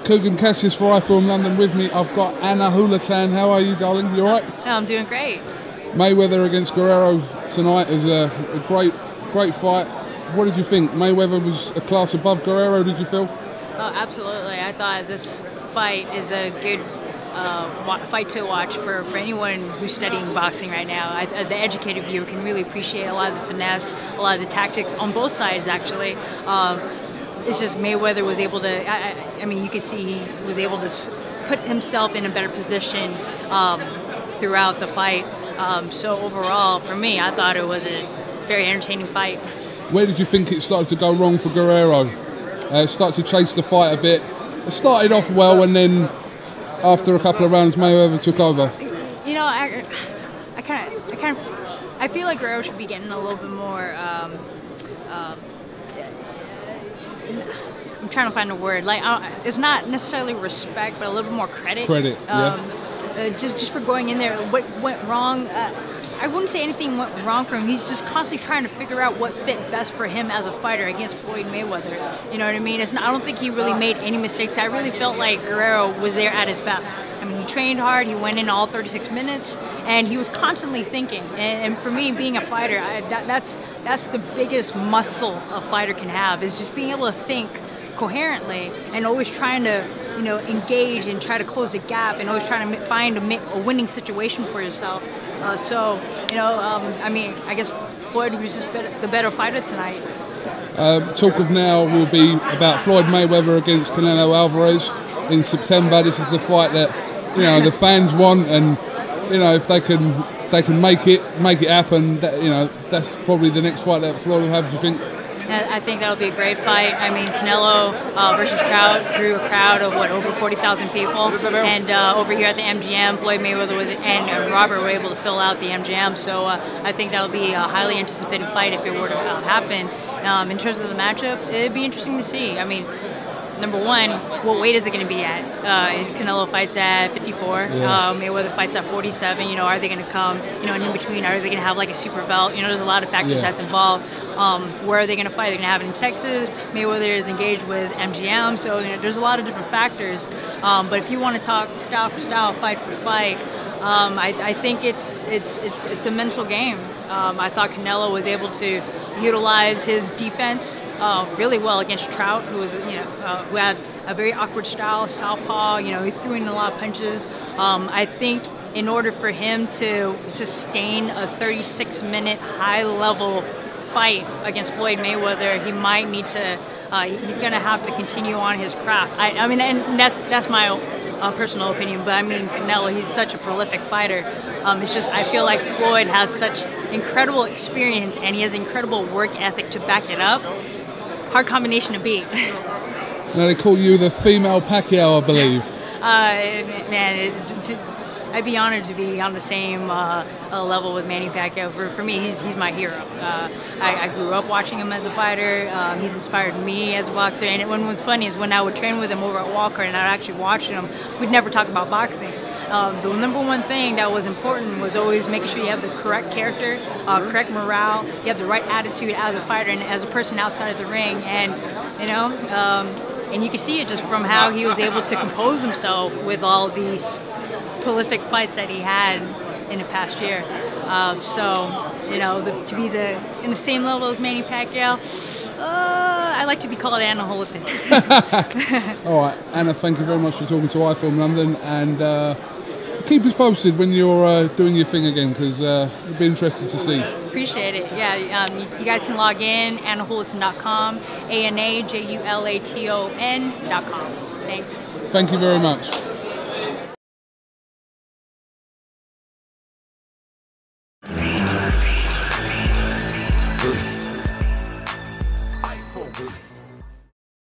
Coogan Cassius for iFILM London. With me, I've got Anna JULATON. How are you, darling? You alright? No, I'm doing great. Mayweather against Guerrero tonight is a great fight. What did you think? Mayweather was a class above Guerrero, did you feel? Oh, absolutely. I thought this fight is a good fight to watch for anyone who's studying boxing right now. The educated viewer can really appreciate a lot of the finesse, a lot of the tactics on both sides, actually. It's just Mayweather was able to, I mean, you can see he was able to put himself in a better position throughout the fight. So overall, for me, I thought it was a very entertaining fight. Where did you think it started to go wrong for Guerrero? Started to chase the fight a bit. It started off well, and then after a couple of rounds, Mayweather took over. You know, I feel like Guerrero should be getting a little bit more. I'm trying to find a word. Like, it's not necessarily respect, but a little bit more credit. Credit, yeah. Just for going in there. What went wrong? I wouldn't say anything went wrong for him. He's just constantly trying to figure out what fit best for him as a fighter against Floyd Mayweather. You know what I mean? I don't think he really made any mistakes. I really felt like Guerrero was there at his best. I mean, he trained hard. He went in all 36 minutes, and he was constantly thinking. And for me, being a fighter, that's the biggest muscle a fighter can have, is just being able to think coherently and always trying to, you know, engage and try to close the gap and always trying to find a winning situation for yourself. So, you know, I mean, I guess Floyd was just the better fighter tonight. Talk of now will be about Floyd Mayweather against Canelo Alvarez in September. This is the fight that, you know, the fans want, and, you know, if they can make it happen, you know, that's probably the next fight that Floyd will have. Do you think? I think that'll be a great fight. I mean, Canelo versus Trout drew a crowd of over 40,000 people, and over here at the MGM, Floyd Mayweather and Robert were able to fill out the MGM. So I think that'll be a highly anticipated fight if it were to happen. In terms of the matchup, it'd be interesting to see. I mean, number one, what weight is it going to be at? Canelo fights at 54. Yeah. Mayweather fights at 47. You know, are they going to come? You know, in between, are they going to have like a super belt? You know, there's a lot of factors that's involved. Where are they going to fight? They're going to have it in Texas. Mayweather is engaged with MGM, so, you know, there's a lot of different factors. But if you want to talk style for style, fight for fight, I think it's a mental game. I thought Canelo was able to utilize his defense really well against Trout, who was, you know, who had a very awkward style, southpaw. You know, he threw in a lot of punches. I think in order for him to sustain a 36-minute high-level fight against Floyd Mayweather, he might need to. He's going to have to continue on his craft. I mean, and that's my personal opinion, but I mean, Canelo, he's such a prolific fighter. It's just, I feel like Floyd has such incredible experience, and he has incredible work ethic to back it up. Hard combination to beat. Now they call you the female Pacquiao, I believe. Man, I'd be honored to be on the same level with Manny Pacquiao. For me, he's my hero. I grew up watching him as a fighter. He's inspired me as a boxer. And what's funny is when I would train with him over at Walker and I'd actually watch him, we'd never talk about boxing. The number one thing that was important was always making sure you have the correct character, correct morale, you have the right attitude as a fighter and as a person outside of the ring. And, you know, and you can see it just from how he was able to compose himself with all these prolific fights that he had in the past year. So, you know, to be in the same level as Manny Pacquiao, I like to be called Anna JULATON. All right, Anna, thank you very much for talking to iFILM London, and keep us posted when you're doing your thing again, because it'll be interesting to see. Appreciate it. Yeah, you guys can log in, AnnaJulaton.com, ANAJULATON.com. Thanks. Thank you very much.